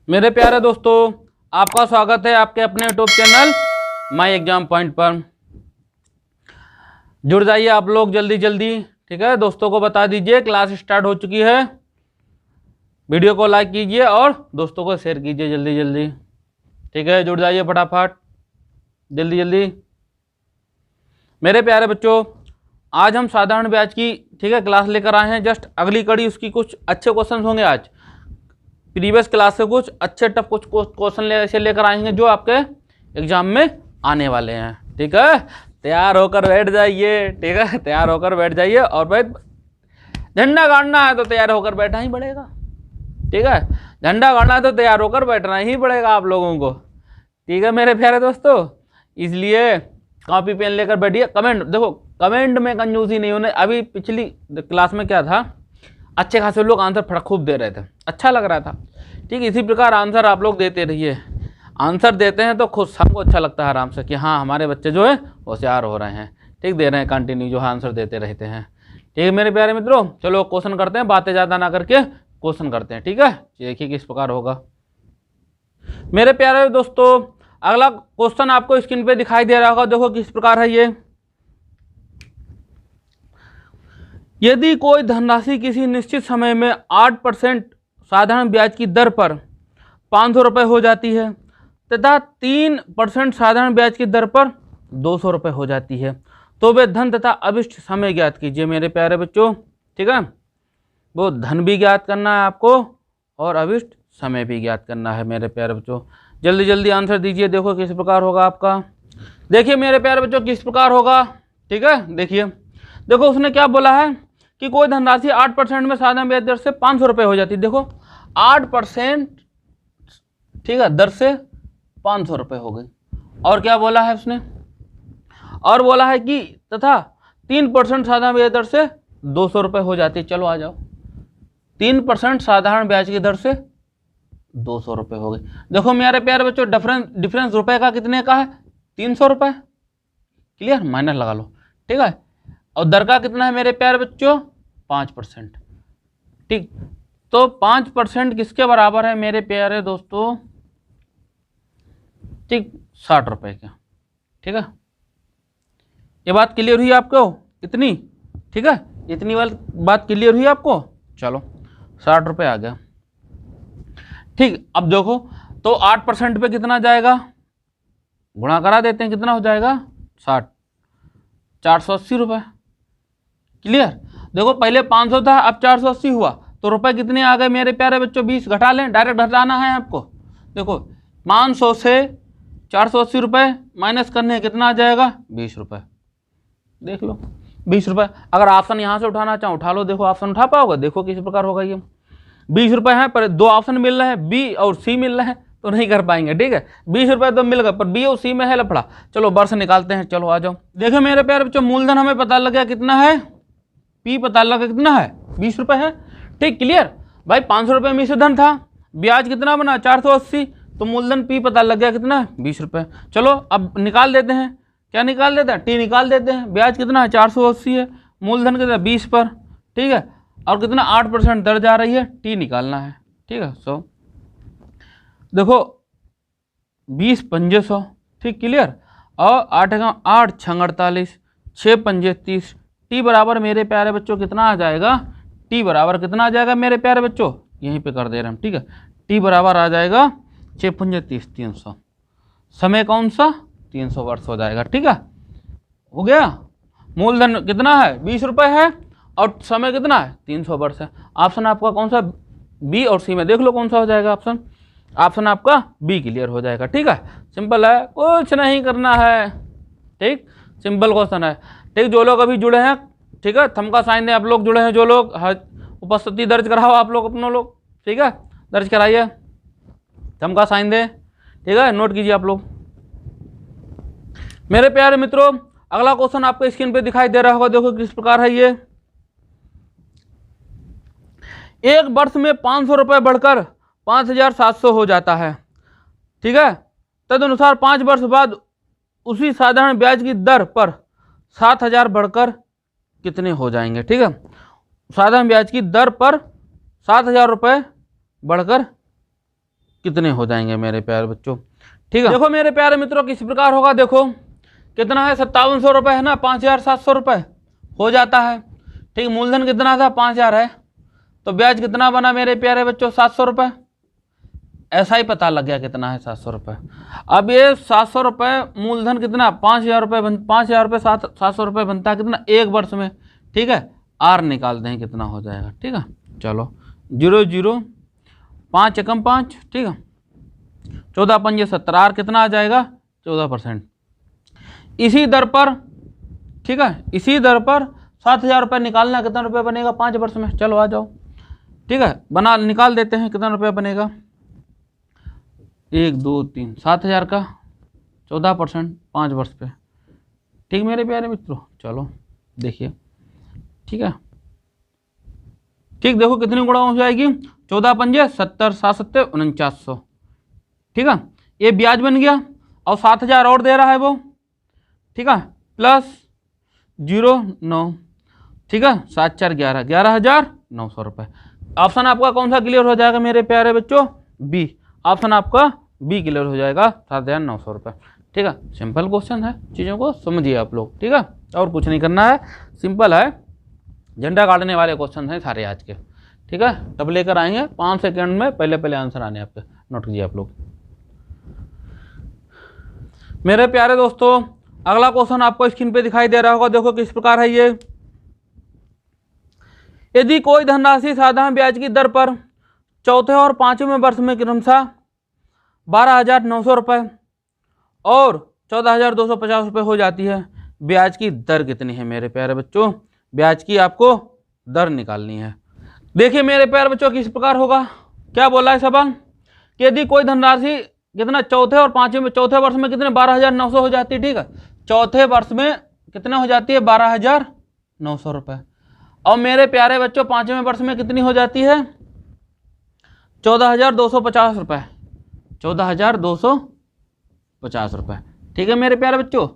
मेरे प्यारे दोस्तों, आपका स्वागत है आपके अपने YouTube channel my exam point पर। जुड़ जाइए आप लोग जल्दी जल्दी, ठीक है। दोस्तों को बता दीजिए क्लास स्टार्ट हो चुकी है। वीडियो को लाइक कीजिए और दोस्तों को शेयर कीजिए जल्दी जल्दी, ठीक है। जुड़ जाइए फटाफट जल्दी जल्दी। मेरे प्यारे बच्चों, आज हम साधारण ब्याज की, ठीक है, क्लास लेकर आए हैं। जस्ट अगली कड़ी उसकी कुछ अच्छे क्वेश्चन होंगे। आज प्रीवियस क्लास से कुछ अच्छे टफ कुछ क्वेश्चन ऐसे लेकर आएंगे जो आपके एग्जाम में आने वाले हैं, ठीक है। तैयार होकर बैठ जाइए, ठीक है। तैयार होकर बैठ जाइए और भाई झंडा गाड़ना है तो तैयार होकर बैठना ही पड़ेगा, ठीक है। झंडा गाड़ना है तो तैयार होकर बैठना ही पड़ेगा आप लोगों को, ठीक है मेरे प्यारे दोस्तों। इसलिए कॉपी पेन लेकर बैठिए। कमेंट देखो, कमेंट में कंजूसी नहीं होने। अभी पिछली क्लास में क्या था, अच्छे खासे लोग आंसर फटक खूब दे रहे थे, अच्छा लग रहा था, ठीक। इसी प्रकार आंसर आप लोग देते रहिए। आंसर देते हैं तो खुद हमको अच्छा लगता है आराम से कि हाँ हमारे बच्चे जो है होशियार हो रहे हैं, ठीक, दे रहे हैं कंटिन्यू जो आंसर देते रहते हैं, ठीक है मेरे प्यारे मित्रों। चलो क्वेश्चन करते हैं, बातें ज़्यादा ना करके क्वेश्चन करते हैं, ठीक है। देखिए किस प्रकार होगा मेरे प्यारे दोस्तों। अगला क्वेश्चन आपको स्क्रीन पे दिखाई दे रहा होगा, देखो किस प्रकार है ये। यदि कोई धनराशि किसी निश्चित समय में 8% साधारण ब्याज की दर पर 500 रुपये हो जाती है तथा 3% साधारण ब्याज की दर पर 200 रुपये हो जाती है, तो वे धन तथा अभिष्ट समय ज्ञात कीजिए मेरे प्यारे बच्चों, ठीक है। वो धन भी ज्ञात करना है आपको और अभिष्ट समय भी ज्ञात करना है मेरे प्यारे बच्चों। जल्दी जल्दी आंसर दीजिए। देखो किस प्रकार होगा आपका। देखिए मेरे प्यारे बच्चों किस प्रकार होगा, ठीक है। देखिए देखो उसने क्या बोला है कि कोई धनराशि 8% में साधारण ब्याज दर से 500 रुपये हो जाती है। देखो 8%, ठीक है, दर से 500 रुपये हो गई। और क्या बोला है उसने, और बोला है कि तथा 3% साधारण ब्याज दर से 200 रुपये हो जाती है। चलो आ जाओ, 3% साधारण ब्याज की दर से 200 रुपये हो गई। देखो मेरे प्यारे बच्चों डिफरेंस रुपए का कितने का है, 300 रुपये, क्लियर, माइनस लगा लो, ठीक है। और दर का कितना है मेरे प्यारे बच्चों, 5%, ठीक। तो 5% किसके बराबर है मेरे प्यारे दोस्तों, ठीक, 60 रुपये का, ठीक है। ये बात क्लियर हुई आपको इतनी, ठीक है। इतनी वाली बात क्लियर हुई आपको। चलो 60 रुपये आ गया, ठीक। अब देखो तो 8% पे कितना जाएगा, गुणा करा देते हैं, कितना हो जाएगा 60, 480 रुपये, क्लियर। देखो पहले 500 था, अब 480 हुआ, तो रुपए कितने आ गए मेरे प्यारे बच्चों, 20 घटा लें, डायरेक्ट घटाना है आपको। देखो 500 से 480 रुपये माइनस करने कितना आ जाएगा, 20 रुपये। देख लो 20 रुपये। अगर ऑप्शन यहाँ से उठाना चाहो उठा लो, देखो ऑप्शन उठा पाओगे। देखो किस प्रकार होगा ये, 20 रुपये है पर दो ऑप्शन मिल रहे हैं, बी और सी मिल रहे हैं, तो नहीं कर पाएंगे, ठीक है। 20 रुपये तो मिल गए पर बी और सी में है लफड़ा। चलो वर्ष निकालते हैं, चलो आ जाओ। देखो मेरे प्यारे बच्चों मूलधन हमें पता लग गया कितना है, पी पता लगा कितना है, 20 रुपये है, ठीक, क्लियर। भाई 500 रुपये में धन था, ब्याज कितना बना 480, तो मूलधन पी पता लग गया कितना है, 20 रुपये। चलो अब निकाल देते हैं, क्या निकाल देते हैं, टी निकाल देते हैं। ब्याज कितना है 480 है, मूलधन कितना 20 पर, ठीक है। और कितना 8% दर जा रही है, टी निकालना है, ठीक है। सो देखो 20 पंजे 100, ठीक, क्लियर। और 8 का 8 6 48, 6 पंजे 30, टी बराबर मेरे प्यारे बच्चों कितना आ जाएगा, टी बराबर कितना आ जाएगा मेरे प्यारे बच्चों, यहीं पे कर दे रहे हैं हम, ठीक है। टी बराबर आ जाएगा 6 पंजे 30, 300। समय कौन सा, 300 वर्ष हो जाएगा, ठीक है। हो गया। मूलधन कितना है 20 रुपये है और समय कितना है 300 वर्ष है। ऑप्शन आपका कौन सा, बी और सी में देख लो कौन सा हो जाएगा ऑप्शन। ऑप्शन आपका बी क्लियर हो जाएगा, ठीक है। सिंपल है, कुछ नहीं करना है, ठीक, सिंपल क्वेश्चन है, ठीक। जो लोग अभी जुड़े हैं, ठीक है, थंब का साइन दें। आप लोग जुड़े हैं जो लोग, उपस्थिति दर्ज कराओ आप लोग अपनों लोग, ठीक है, दर्ज कराइए, थंब का साइन दें, ठीक है, नोट कीजिए आप लोग। मेरे प्यारे मित्रों अगला क्वेश्चन आपको स्क्रीन पे दिखाई दे रहा होगा, देखो किस प्रकार है ये। एक वर्ष में 500 रुपये बढ़कर 5700 हो जाता है, ठीक है। तदनुसार 5 वर्ष बाद उसी साधारण ब्याज की दर पर 7000 बढ़कर कितने हो जाएंगे, ठीक है। साधारण ब्याज की दर पर 7000 रुपये बढ़कर कितने हो जाएंगे मेरे प्यारे बच्चों। ठीक है, देखो मेरे प्यारे मित्रों किस प्रकार होगा। देखो कितना है, 5700 रुपये है ना, 5700 रुपये हो जाता है। ठीक, मूलधन कितना था, 5000 है, तो ब्याज कितना बना मेरे प्यारे बच्चों, 700 रुपये। ऐसा ही पता लग गया कितना है, 700 रुपये। अब ये 700 रुपये मूलधन कितना, 5000 रुपये 5000 रुपये 700 रुपये बनता है कितना, एक वर्ष में। ठीक है, आर निकालते हैं कितना हो जाएगा। ठीक है, चलो 0 0 5 एकम 5। ठीक है, 14 पंजे 70, आर कितना आ जाएगा, 14%। इसी दर पर, ठीक है, इसी दर पर 7000 रुपये निकालना, कितना रुपये बनेगा 5 वर्ष में। चलो आ जाओ, ठीक है, बना निकाल देते हैं कितना रुपया बनेगा, 1 2 3 7000 का 14% 5 वर्ष पे। ठीक मेरे प्यारे मित्रों, चलो देखिए। ठीक है, ठीक, देखो कितनी गुणा हो जाएगी, 14 पंजे 70, 7 7 4900। ठीक है, ये ब्याज बन गया और 7000 और दे रहा है वो। ठीक है, प्लस 0 9। ठीक है, 7 4 11, 11900 रुपये। ऑप्शन आपका कौन सा क्लियर हो जाएगा मेरे प्यारे बच्चों, बी। ऑप्शन आपका बी क्लियर हो जाएगा, 7900 रुपये। ठीक है, सिंपल क्वेश्चन है, चीज़ों को समझिए आप लोग। ठीक है, और कुछ नहीं करना है, सिंपल है, झंडा काटने वाले क्वेश्चन हैं सारे आज के। ठीक है, तब लेकर आएंगे 5 सेकंड में, पहले आंसर आने आपके, नोट कीजिए आप लोग। मेरे प्यारे दोस्तों अगला क्वेश्चन आपको स्क्रीन पे दिखाई दे रहा होगा, देखो किस प्रकार है ये। यदि कोई धनराशि साधारण ब्याज की दर पर चौथे और पांचवें वर्ष में क्रमशः 12,900 रुपये और 14,250 रुपये हो जाती है, ब्याज की दर कितनी है मेरे प्यारे बच्चों, ब्याज की आपको दर निकालनी है। देखिए मेरे प्यारे बच्चों किस प्रकार होगा, क्या बोला है सवाल कि यदि कोई धनराशि कितना चौथे और पांचवें, चौथे वर्ष में कितने 12,900 हो जाती है। ठीक है, चौथे वर्ष में कितने हो जाती है, 12,900 रुपये। और मेरे प्यारे बच्चों पांचवें वर्ष में कितनी हो जाती है, 14,250 रुपये, 14,250 रुपये। ठीक है मेरे प्यारे बच्चों,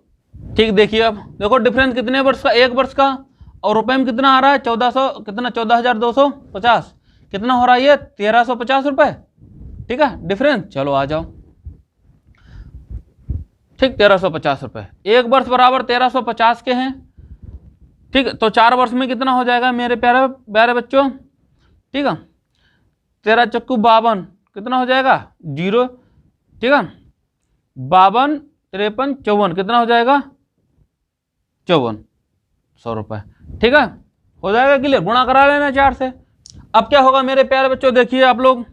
ठीक, देखिए अब देखो डिफरेंस कितने वर्ष का, एक वर्ष का, और रुपए में कितना आ रहा है, 1400 कितना 14,250, कितना हो रहा है ये 1,350 रुपये। ठीक है, डिफरेंस, चलो आ जाओ। ठीक, 1,350 रुपये, एक वर्ष बराबर 1,350 के हैं। ठीक, तो 4 वर्ष में कितना हो जाएगा मेरे प्यारे प्यारे बच्चों। ठीक है, 13 चक्कू 52, कितना हो जाएगा 0। ठीक है, 52 53 54, कितना हो जाएगा 5400 रुपये। ठीक है, हो जाएगा क्लियर, गुणा करा लेना 4 से। अब क्या होगा मेरे प्यारे बच्चों, देखिए आप लोग।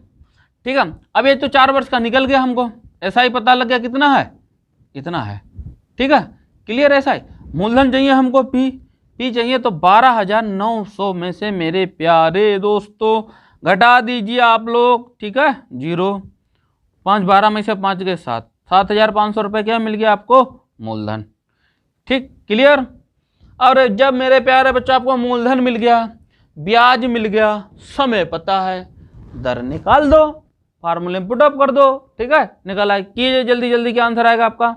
ठीक है, अब ये तो 4 वर्ष का निकल गया, हमको ऐसा ही पता लग गया कितना है, इतना है। ठीक है, क्लियर, ऐसा ही। मूलधन चाहिए हमको पी चाहिए, तो 12,900 में से मेरे प्यारे दोस्तों घटा दीजिए आप लोग। ठीक है, 0 5 12 में से 5 गए 7, 7,500 रुपये क्या मिल गया आपको, मूलधन। ठीक, क्लियर। और जब मेरे प्यारे बच्चों आपको मूलधन मिल गया, ब्याज मिल गया, समय पता है, दर निकाल दो, फार्मूले में पुटअप कर दो। ठीक है, निकल आए, कीजिए जल्दी जल्दी, क्या आंसर आएगा आपका,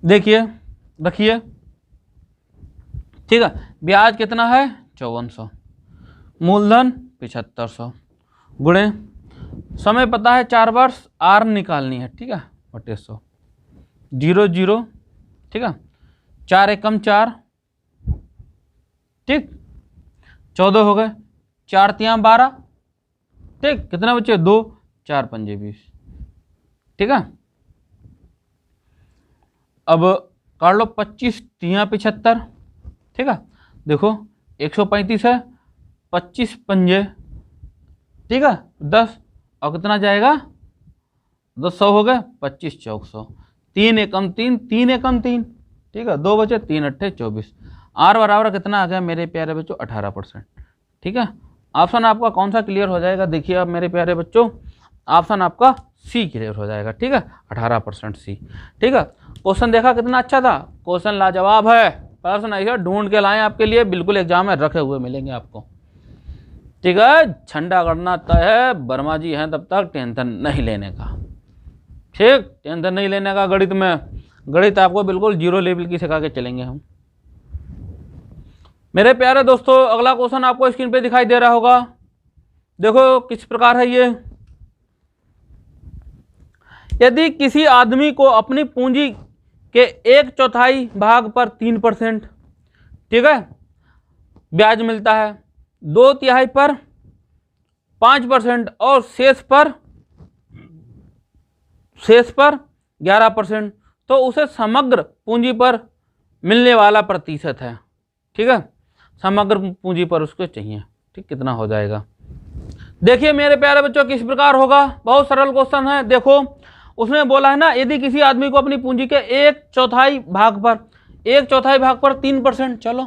देखिए रखिए। ठीक है, ब्याज कितना है 5400, मूलधन 7500, गुणे समय पता है 4 वर्ष, आर निकालनी है। ठीक है, 2800, 0 0। ठीक है, 4 एकम 4, ठीक, 14 हो गए, 4 तियां 12। ठीक, कितना बचे 2, 4 पंजे 20। ठीक है, अब काट लो 25 तियां 75। ठीक है, देखो 135 है, 25 पंजे, ठीक है 10, और कितना जाएगा 200 हो गए, 25 चौक 100, 3 एकम 3, 3 एकम 3। ठीक है, 2 बचे, 3 अट्ठे 24, आर बराबर कितना आ गया मेरे प्यारे बच्चों 18%। ठीक है, ऑप्शन आपका कौन सा क्लियर हो जाएगा, देखिए आप मेरे प्यारे बच्चों, ऑप्शन आपका सी क्लियर हो जाएगा। ठीक है, 18% सी। ठीक है, क्वेश्चन देखा कितना अच्छा था, क्वेश्चन लाजवाब है, प्रश्न ऐसे ढूंढ के लाए आपके लिए, बिल्कुल एग्जाम में रखे हुए मिलेंगे आपको। ठीक है, झंडा करना तय है, वर्मा जी हैं तब तक टेंशन नहीं लेने का। ठीक, टेंशन नहीं लेने का, गणित में, गणित आपको बिल्कुल 0 लेवल की सिखा के चलेंगे हम। मेरे प्यारे दोस्तों अगला क्वेश्चन आपको स्क्रीन पे दिखाई दे रहा होगा, देखो किस प्रकार है ये। यदि किसी आदमी को अपनी पूंजी के 1/4 भाग पर 3%, ठीक है, ब्याज मिलता है, 2/3 पर 5% और शेष पर 11%, तो उसे समग्र पूंजी पर मिलने वाला प्रतिशत है, ठीक है, समग्र पूंजी पर उसको चाहिए, ठीक, कितना हो जाएगा। देखिए मेरे प्यारे बच्चों किस प्रकार होगा, बहुत सरल क्वेश्चन है। देखो उसने बोला है ना, यदि किसी आदमी को अपनी पूंजी के 1/4 भाग पर 3%, चलो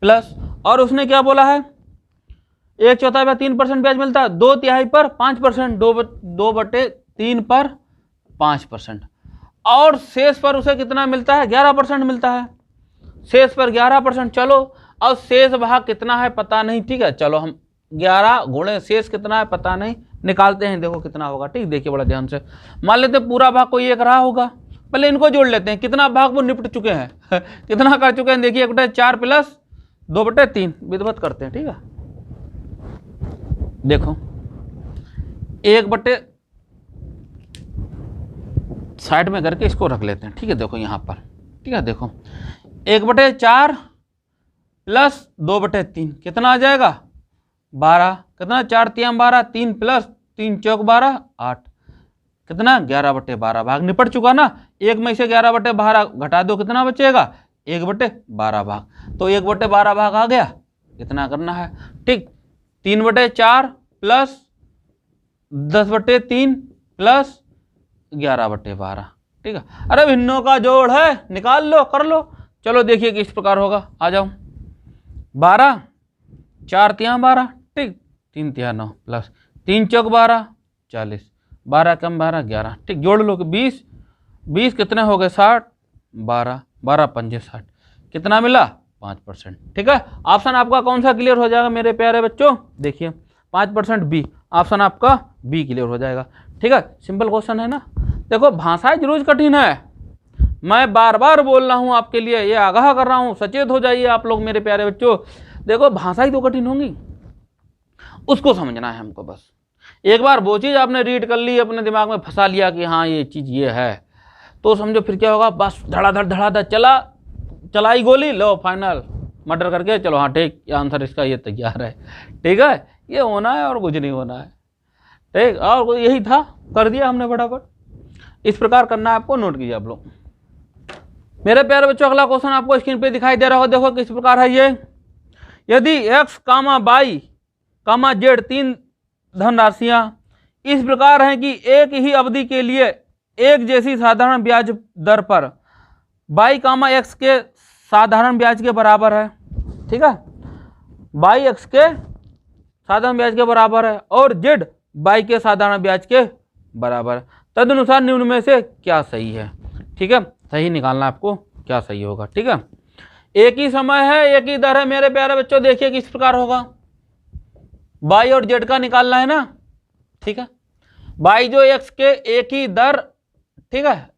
प्लस, और उसने क्या बोला है, 1/4 पर 3% ब्याज मिलता है, 2/3 पर 5%, 2/3 पर 5%, और शेष पर उसे कितना मिलता है, 11% मिलता है, शेष पर 11%। चलो अब शेष भाग कितना है पता नहीं, ठीक है, चलो हम 11 गुणे शेष कितना है पता नहीं, निकालते हैं, देखो कितना होगा, ठीक, देखिए बड़ा ध्यान से। मान लेते हैं पूरा भाग कोई एक रहा होगा, पहले इनको जोड़ लेते हैं, कितना भाग वो निपट चुके हैं कितना कर चुके हैं, देखिए 1/4 प्लस 2/3 विधिवत करते हैं, ठीक है। देखो 1 साइड में करके इसको रख लेते हैं, ठीक है, देखो यहाँ पर, ठीक है, देखो 1/4 प्लस 2/3 कितना आ जाएगा, 12, कितना 4×3 12, 3 प्लस 3 चौक 12 8, कितना 11/12 भाग निपट चुका ना, एक में से 11/12 घटा दो, कितना बचेगा 1/12 भाग, तो 1/12 भाग आ गया, इतना करना है, ठीक। 3/4 प्लस 10/3 प्लस 11/12, ठीक है। अरे भिन्नों का जोड़ है, निकाल लो, कर लो। चलो देखिए किस प्रकार होगा, आ जाओ, 12, 4×3 12, ठीक, 3×3 9 प्लस 3 चौक 12 40, 12 कम 12 11, ठीक, जोड़ लो कि 20 कितने हो गए 60, 12 12 5 60, कितना मिला 5%, ठीक है। ऑप्शन आपका कौन सा क्लियर हो जाएगा मेरे प्यारे बच्चों, देखिए 5% बी, ऑप्शन आपका बी क्लियर हो जाएगा, ठीक है। सिंपल क्वेश्चन है ना। देखो भाषाएं जरूर कठिन है, मैं बार बार बोल रहा हूं आपके लिए, ये आगाह कर रहा हूं, सचेत हो जाइए आप लोग मेरे प्यारे बच्चों। देखो भाषा ही तो कठिन होंगी, उसको समझना है हमको, बस एक बार वो चीज़ आपने रीड कर ली, अपने दिमाग में फंसा लिया कि हाँ ये चीज़ ये है, तो समझो फिर क्या होगा, बस धड़ाधड़ चलाई गोली, लो फाइनल मर्डर करके, चलो हाँ ठीक, आंसर इसका ये तैयार है, ठीक है, ये होना है और कुछ नहीं होना है, ठीक, और यही था, कर दिया हमने फटाफट। इस प्रकार करना है आपको, नोट कीजिए आप लोग मेरे प्यारे बच्चों। अगला क्वेश्चन आपको स्क्रीन पे दिखाई दे रहा होगा, देखो किस प्रकार है ये, यदि x, y, z 3 धनराशियां इस प्रकार हैं कि एक ही अवधि के लिए एक जैसी साधारण ब्याज दर पर y, x के साधारण ब्याज के बराबर है, ठीक है, y x के साधारण ब्याज के बराबर है और z y के साधारण ब्याज के बराबर है, तदनुसार निम्न में से क्या सही है, ठीक है, सही निकालना आपको, क्या सही होगा, ठीक है। एक ही समय है, एक ही दर है मेरे प्यारे बच्चों, देखिए किस प्रकार होगा, y और z का निकालना है ना, ठीक है, y जो x के एक ही दर, ठीक है,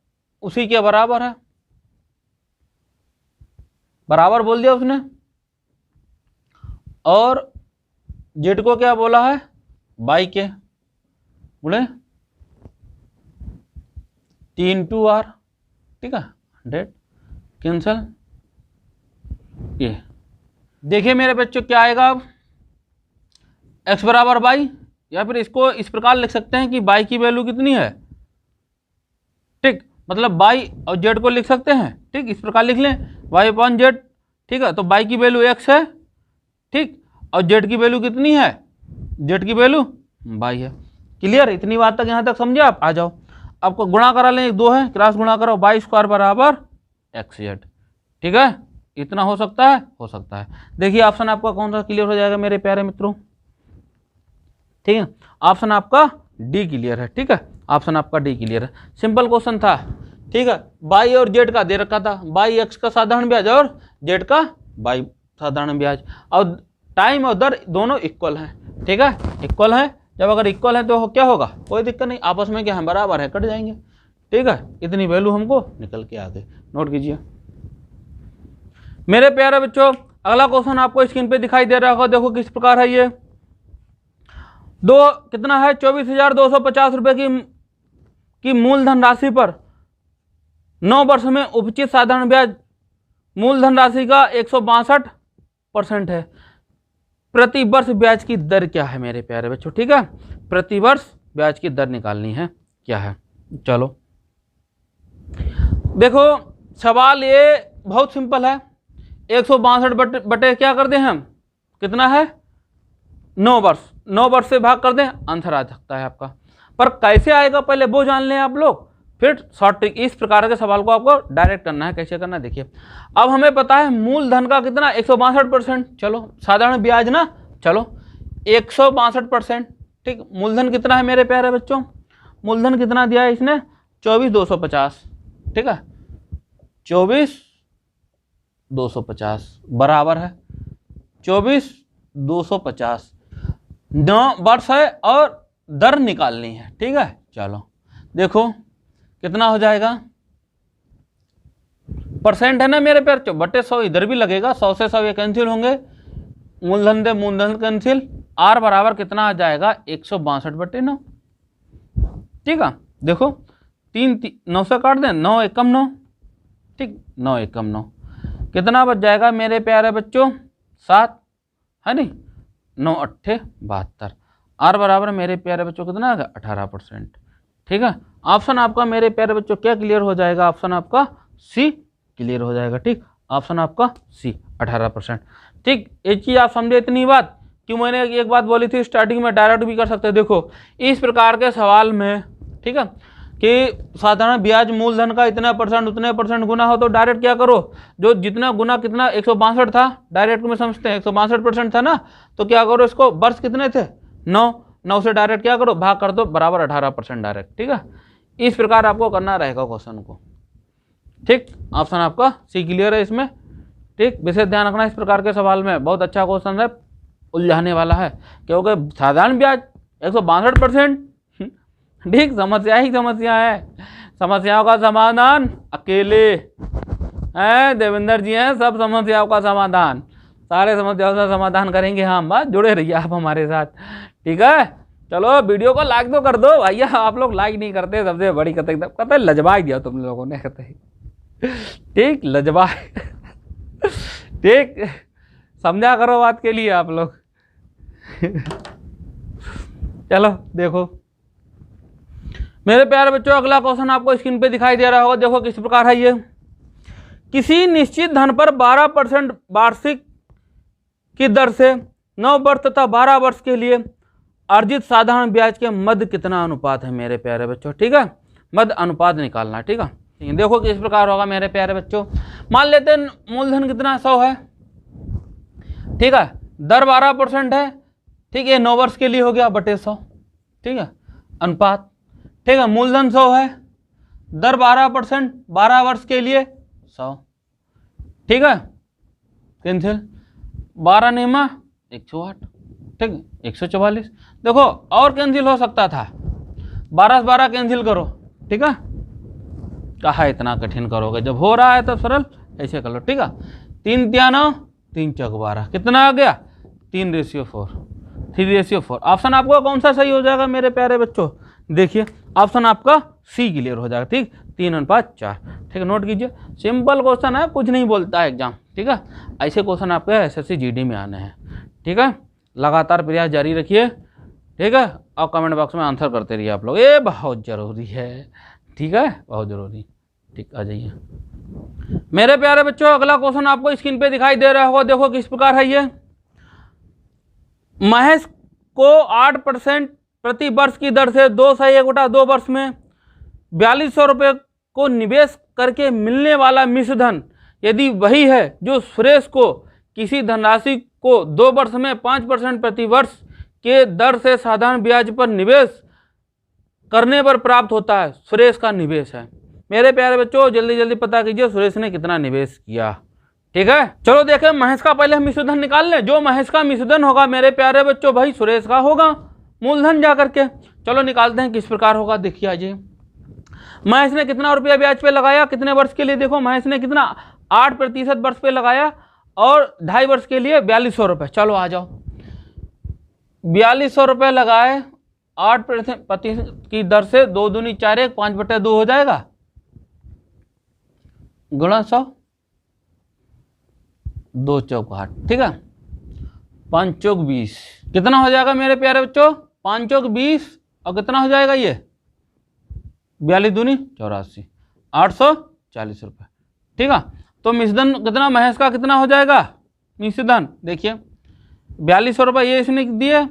उसी के बराबर है, बराबर बोल दिया उसने, और z को क्या बोला है, y के बोले 3×2r, ठीक है, 100 कैंसल, ये देखिए मेरे बच्चों क्या आएगा अब, x बराबर y, या फिर इसको इस प्रकार लिख सकते हैं कि y की वैल्यू कितनी है, ठीक, मतलब y और z को लिख सकते हैं, ठीक, इस प्रकार लिख लें y/z, ठीक है, तो y की वैल्यू x है, ठीक, और z की वैल्यू कितनी है, z की वैल्यू y है। क्लियर, इतनी बात तक यहाँ तक समझे आप, आ जाओ, आपको गुणा करा लें, 2 है, क्रॉस गुणा करो, y² बराबर xz, ठीक है, इतना हो सकता है, देखिए ऑप्शन आपका कौन सा क्लियर हो जाएगा मेरे प्यारे मित्रों, ठीक है, ऑप्शन आपका डी क्लियर है, ठीक है, ऑप्शन आपका डी क्लियर है, सिंपल क्वेश्चन था, ठीक है। y और z का दे रखा था, y x का साधारण ब्याज और z का y साधारण ब्याज, और टाइम और दर दोनों इक्वल हैं, ठीक है, इक्वल है, जब अगर इक्वल है तो क्या होगा, कोई दिक्कत नहीं, आपस में क्या है, बराबर है, कट जाएंगे, ठीक है, इतनी वैल्यू हमको निकल के आ गई, नोट कीजिए मेरे प्यारे बच्चों। अगला क्वेश्चन आपको स्क्रीन पे दिखाई दे रहा होगा, देखो किस प्रकार है ये, दो कितना है 24,250 रुपये की मूलधन राशि पर 9 वर्ष में उपचित साधारण ब्याज मूलधन राशि का 162% है। प्रति वर्ष ब्याज की दर क्या है मेरे प्यारे बच्चों? ठीक है, प्रति वर्ष ब्याज की दर निकालनी है, क्या है। चलो देखो सवाल ये बहुत सिंपल है। 162 बटे क्या कर दें हम, कितना है 9 वर्ष, 9 वर्ष से भाग कर दें, आंसर आ सकता है आपका। पर कैसे आएगा पहले वो जान लें आप लोग, फिर शॉर्ट ट्रिक। इस प्रकार के सवाल को आपको डायरेक्ट करना है। कैसे करना है देखिए, अब हमें पता है मूलधन का कितना 162%। चलो साधारण ब्याज ना, चलो 162%। ठीक, मूलधन कितना है मेरे प्यारे बच्चों? मूलधन कितना दिया है इसने 24,250। ठीक है, 24,250 बराबर है 24,250। 9 वर्ष है और दर निकालनी है। ठीक है, चलो देखो कितना हो जाएगा, परसेंट है ना मेरे प्यार, बटे 100 इधर भी लगेगा, 100 से 100 ये कैंसिल होंगे, मूलधन दे मूलधन कैंसिल, आर बराबर कितना आ जाएगा 162/9। ठीक है, देखो 9 से काट दें, 9 एकम 9। ठीक, 9 एकम 9 कितना बच जाएगा मेरे प्यारे बच्चों 7 है नहीं, 9 अट्ठे 72। आर बराबर मेरे प्यारे बच्चों कितना आएगा 18%। ठीक है, ऑप्शन आपका मेरे प्यारे बच्चों क्या क्लियर हो जाएगा? ऑप्शन आपका सी क्लियर हो जाएगा। ठीक, ऑप्शन आपका सी 18%। ठीक, एक चीज आप समझे इतनी बात, क्यों मैंने एक बात बोली थी स्टार्टिंग में, डायरेक्ट भी कर सकते हैं। देखो इस प्रकार के सवाल में, ठीक है, कि साधारण ब्याज मूलधन का इतना परसेंट उतने परसेंट गुना हो, तो डायरेक्ट क्या करो, जो जितना गुना कितना 162 था, डायरेक्ट में समझते हैं 162% था ना, तो क्या करो इसको वर्ष कितने थे 9 से डायरेक्ट क्या करो भाग कर दो, बराबर 18% डायरेक्ट। ठीक है, इस प्रकार आपको करना रहेगा क्वेश्चन को। ठीक, ऑप्शन आपका सी क्लियर है इसमें। ठीक, विशेष ध्यान रखना इस प्रकार के सवाल में, बहुत अच्छा क्वेश्चन है, उलझाने वाला है, क्योंकि साधारण ब्याज 162%। ठीक, समस्या ही समस्या है, समस्याओं का समाधान अकेले हैं देवेंद्र जी हैं, सब समस्याओं का समाधान, सारे समस्याओं का समाधान करेंगे हम। बस जुड़े रहिए आप हमारे साथ। ठीक है, चलो वीडियो को लाइक तो कर दो भैया, आप लोग लाइक नहीं करते, सबसे बड़ी कहते लजवा दिया तुम लोगों ने, कहते ठीक लजवा। ठीक, समझा करो बात के लिए आप लोग। चलो देखो मेरे प्यारे बच्चों, अगला क्वेश्चन आपको स्क्रीन पे दिखाई दे रहा होगा। देखो किस प्रकार है ये, किसी निश्चित धन पर 12% वार्षिक की दर से 9 वर्ष तथा 12 वर्ष के लिए अर्जित साधारण ब्याज के मध्य कितना अनुपात है मेरे प्यारे बच्चों? ठीक है, मध्य अनुपात निकालना है। ठीक है, देखो किस प्रकार होगा मेरे प्यारे बच्चों। मान लेते हैं मूलधन कितना 100 है, ठीक है, दर 12% है। ठीक है, 9 वर्ष के लिए हो गया बटे 100। ठीक है, अनुपात, ठीक है, मूलधन 100 है, दर 12%, 12 वर्ष के लिए 100। ठीक है, कैंसिल, 12 नियमा 108। ठीक है, 144। देखो और कैंसिल हो सकता था, 12 से 12 कैंसिल करो। ठीक है, कहा इतना कठिन करोगे, जब हो रहा है तब सरल ऐसे कर लो। ठीक है, 3 तिया 9, 3 चौक 12, कितना आ गया 3:4, 3:4। ऑप्शन आपको कौन सा सही हो जाएगा मेरे प्यारे बच्चों? देखिए ऑप्शन आपका सी क्लियर हो जाएगा। ठीक, 3:4। ठीक है, नोट कीजिए, सिंपल क्वेश्चन है, कुछ नहीं बोलता है एग्जाम। ठीक है, ऐसे क्वेश्चन आपके एसएससी जीडी में आने हैं। ठीक है, लगातार प्रयास जारी रखिए। ठीक है, और कमेंट बॉक्स में आंसर करते रहिए आप लोग, ये बहुत जरूरी है। ठीक है, बहुत जरूरी। ठीक, आ जाइए मेरे प्यारे बच्चों, अगला क्वेश्चन आपको स्क्रीन पे दिखाई दे रहा होगा। देखो किस प्रकार है ये, महेश को 8% प्रति वर्ष की दर से 2 से 1/2 वर्ष में 4200 रुपये को निवेश करके मिलने वाला मिश्र धन यदि वही है जो सुरेश को किसी धनराशि को 2 वर्ष में 5% प्रति वर्ष के दर से साधारण ब्याज पर निवेश करने पर प्राप्त होता है, सुरेश का निवेश है। मेरे प्यारे बच्चों जल्दी जल्दी पता कीजिए सुरेश ने कितना निवेश किया। ठीक है, चलो देखें महेश का पहले हम मिश्रधन निकाल लें। जो महेश का मिश्रधन होगा मेरे प्यारे बच्चों भाई सुरेश का होगा मूलधन जा करके। चलो निकालते हैं किस प्रकार होगा। देखिए आइए, महेश ने कितना रुपया ब्याज पे लगाया, कितने वर्ष के लिए? देखो महेश ने कितना 8% वर्ष पे लगाया और 2.5 वर्ष के लिए 4200 रुपये। चलो आ जाओ, 4200 रुपये लगाए 8% की दर से 2 दूनी 4 1 5/2 हो जाएगा, गुणा 100, 2 चौक 8, ठीक है, 5 चौक 20, कितना हो जाएगा मेरे प्यारे बच्चों? 5 चौक 20 और कितना हो जाएगा ये? 42 दूनी 84, 840 रुपये, ठीक है। तो मिश्रधन कितना, महेश का कितना हो जाएगा मिश्रधन? देखिए 4200 रुपये ये इसने दिए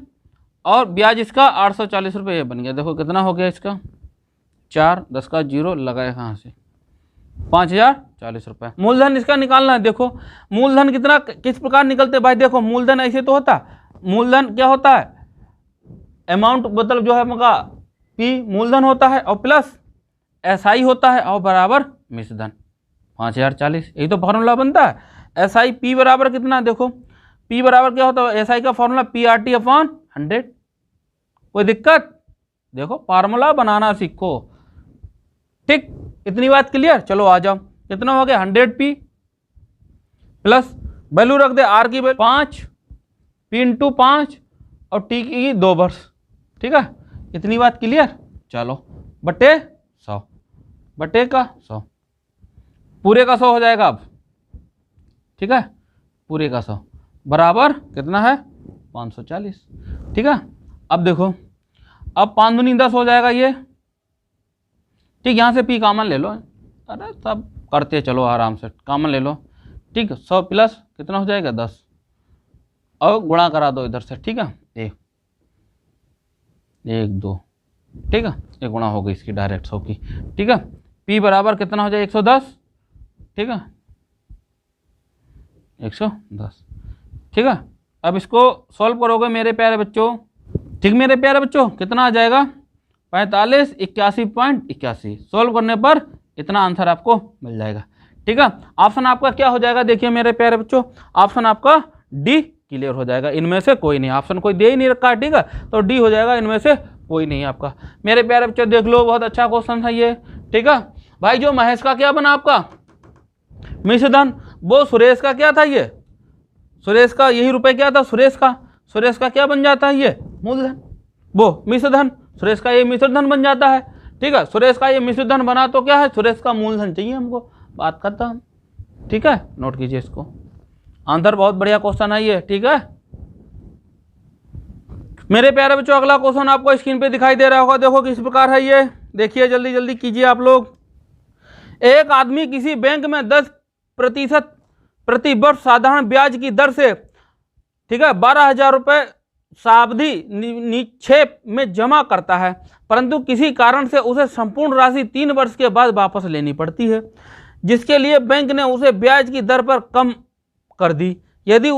और ब्याज इसका 840 रुपये ये बन गया। देखो कितना हो गया इसका, 4 10 का 0 लगाए कहाँ से, 5040 रुपये। मूलधन इसका निकालना है। देखो मूलधन कितना, किस प्रकार निकलते भाई? देखो मूलधन ऐसे तो होता, मूलधन क्या होता है? अमाउंट मतलब जो है मगा पी मूलधन होता है और प्लस एसआई होता है और बराबर मिश्रधन 5040, यही तो फॉर्मूला बनता है। एसआई पी बराबर कितना? देखो पी बराबर क्या होता है? एसआई का फॉर्मूला PRT/100। कोई दिक्कत? देखो फार्मूला बनाना सीखो, ठीक। इतनी बात क्लियर? चलो आ जाओ, कितना हो गया? 100p प्लस वैल्यू रख दे आर की 5, p इंटू 5 और टी की 2 वर्ष, ठीक है। इतनी बात क्लियर? चलो बटे 100, बटे का 100, पूरे का 100 हो जाएगा अब, ठीक है, पूरे का 100 बराबर कितना है? 540, ठीक है। अब देखो, अब 5 दूनी 10 हो जाएगा ये, ठीक। यहाँ से पी कामन ले लो, अरे सब करते चलो आराम से, कामन ले लो, ठीक। 100 प्लस कितना हो जाएगा? 10 और गुणा करा दो इधर से, ठीक है, 1 2, ठीक है, ये गुणा हो गई इसकी डायरेक्ट 100 की, ठीक है। पी बराबर कितना हो जाए? 110, ठीक है, 110, ठीक है। अब इसको सॉल्व करोगे मेरे प्यारे बच्चों, ठीक मेरे प्यारे बच्चों, कितना आ जाएगा? 45 81.81। सॉल्व करने पर इतना आंसर आपको मिल जाएगा, ठीक है। ऑप्शन आपका क्या हो जाएगा? देखिए मेरे प्यारे बच्चों, ऑप्शन आपका डी क्लियर हो जाएगा, इनमें से कोई नहीं। ऑप्शन कोई दे ही नहीं रखा है, ठीक है, तो डी हो जाएगा, इनमें से कोई नहीं आपका। मेरे प्यारे बच्चों देख लो, बहुत अच्छा क्वेश्चन है ये, ठीक है भाई। जो महेश का क्या बना आपका मिश्रधन, वो सुरेश का क्या था? ये सुरेश का यही रुपए क्या था? सुरेश का क्या बन जाता है? ये मूलधन, वो मिश्रधन, सुरेश का ये मिश्रधन बन जाता है, ठीक है। सुरेश का ये मिश्रधन बना तो क्या है? सुरेश का मूलधन चाहिए हमको, बात करता हम, ठीक है। नोट कीजिए इसको, आंसर बहुत बढ़िया क्वेश्चन है ये, ठीक है मेरे प्यारे बच्चों। अगला क्वेश्चन आपको स्क्रीन पे दिखाई दे रहा होगा, देखो किस प्रकार है ये, देखिए जल्दी जल्दी कीजिए आप लोग। एक आदमी किसी बैंक में 10% प्रति वर्ष साधारण ब्याज की दर से, ठीक है, 12,000 रुपये सावधि निक्षेप में जमा करता है, परंतु किसी कारण से उसे संपूर्ण राशि 3 वर्ष के बाद वापस लेनी पड़ती है, जिसके लिए बैंक ने उसे ब्याज की दर पर कम कर दी। यदि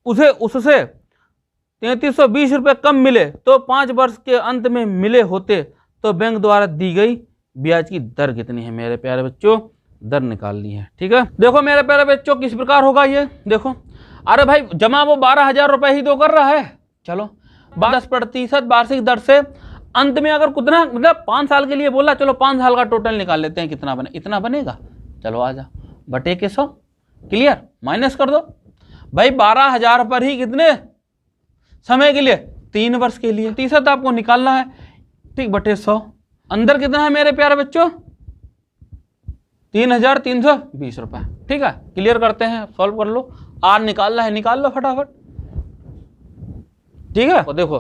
उसे उससे 3320 रुपये कम मिले तो 5 वर्ष के अंत में मिले होते तो बैंक द्वारा दी गई ब्याज की दर कितनी है? मेरे प्यारे बच्चों दर निकालनी है, ठीक है। देखो मेरे प्यारे बच्चों किस प्रकार होगा ये, देखो अरे भाई जमा वो 12,000 रुपये ही तो कर रहा है, चलो 10% वार्षिक दर से अंत में अगर कितना, मतलब 5 साल के लिए बोला, चलो 5 साल का टोटल निकाल लेते हैं, कितना बने, इतना बनेगा, चलो आ जा, बटे के 100, क्लियर, माइनस कर दो भाई 12,000 पर ही कितने समय के लिए? 3 वर्ष के लिए, 30 आपको निकालना है, ठीक, बटे 100, अंदर कितना है मेरे प्यारे बच्चों? 3,320 रुपये, ठीक है। क्लियर करते हैं, सॉल्व कर लो, आर निकालना है, निकाल लो फटाफट, ठीक है। तो देखो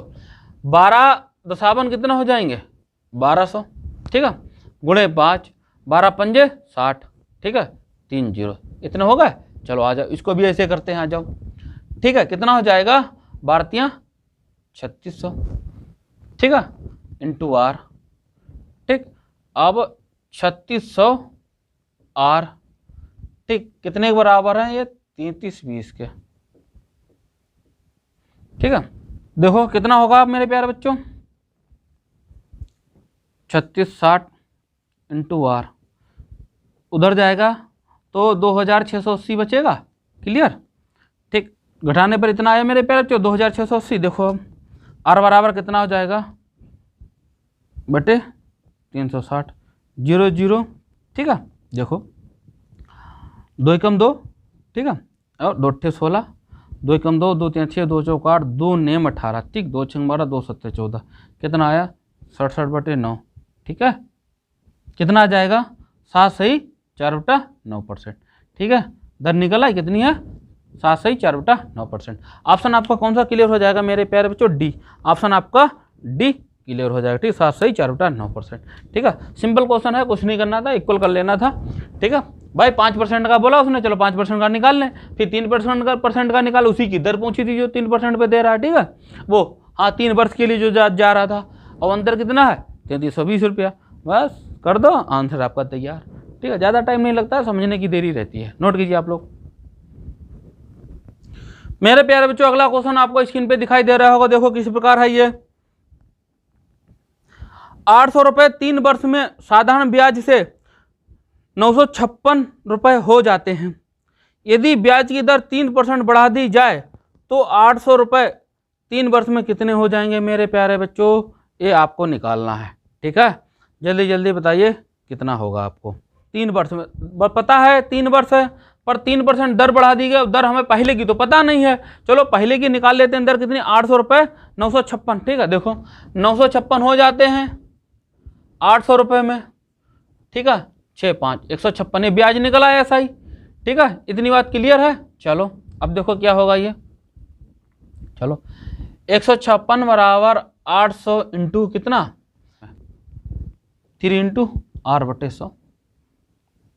12 दशावन कितना हो जाएंगे? 1200, ठीक है, गुणे 5, 12 पंजे 60, ठीक है, 3 0, इतना हो गए। चलो आ जाओ, इसको भी ऐसे करते हैं, आ जाओ, ठीक है, कितना हो जाएगा? 12 3600, ठीक है, इंटू आर, ठीक। अब 3600 आर, ठीक, कितने के बराबर है ये? 3320 के, ठीक है। देखो कितना होगा आप मेरे प्यारे बच्चों? 3660 इंटू आर, उधर जाएगा तो 2680 बचेगा, क्लियर, ठीक। घटाने पर इतना आया मेरे प्यारे बच्चों 2680। देखो अब आर बराबर कितना हो जाएगा? बटे 360, 0 0, ठीक है। देखो 2 एकम 2, ठीक है, और 2 16, 2 एकम 2, 2 3 6, 2 चौक 8, 2 नेम 18, ठीक, 2 छंग 12, 2 सत्ते 14, कितना आया 67/9, ठीक है। कितना आ जाएगा 7 सही 4/9%, ठीक है। दर निकला है कितनी है 7 सही 4/9%। ऑप्शन आपका कौन सा क्लियर हो जाएगा मेरे प्यारे बच्चों, डी। ऑप्शन आपका डी क्लियर हो जाएगा, ठीक, 7 सही 4/9%, ठीक है। सिंपल क्वेश्चन है, कुछ नहीं करना था, इक्वल कर लेना था, ठीक है भाई। 5% का बोला उसने, चलो 5% का निकाल लें, फिर 3% का निकाल, उसी की दर पूछी थी जो 3% पे दे रहा है, ठीक है। वो हाँ 3 वर्ष के लिए जो जा रहा था, और अंतर कितना है 3320 रुपया, बस कर दो, आंसर आपका तैयार, ठीक है। ज़्यादा टाइम नहीं लगता, समझने की देरी रहती है, नोट कीजिए आप लोग। मेरे प्यारे बच्चों अगला क्वेश्चन आपको स्क्रीन पे दिखाई दे रहा होगा, देखो किस प्रकार है ये। 800 रुपये 3 वर्ष में साधारण ब्याज से 956 रुपये हो जाते हैं। यदि ब्याज की दर 3% बढ़ा दी जाए तो 800 रुपये 3 वर्ष में कितने हो जाएंगे मेरे प्यारे बच्चों, ये आपको निकालना है, ठीक है। जल्दी जल्दी बताइए कितना होगा आपको। 3 वर्ष में पता है 3 वर्ष है, पर 3% दर बढ़ा दी गई, दर हमें पहले की तो पता नहीं है, चलो पहले की निकाल लेते हैं। दर कितनी 800 रुपये 956, ठीक है। देखो 956 हो जाते हैं 800 रुपये में, ठीक है, 6 5 156, ये ब्याज निकला है ऐसा ही, ठीक है। इतनी बात क्लियर है। चलो अब देखो क्या होगा ये, चलो 156 बराबर 800 इंटू कितना 3 इंटू R/100,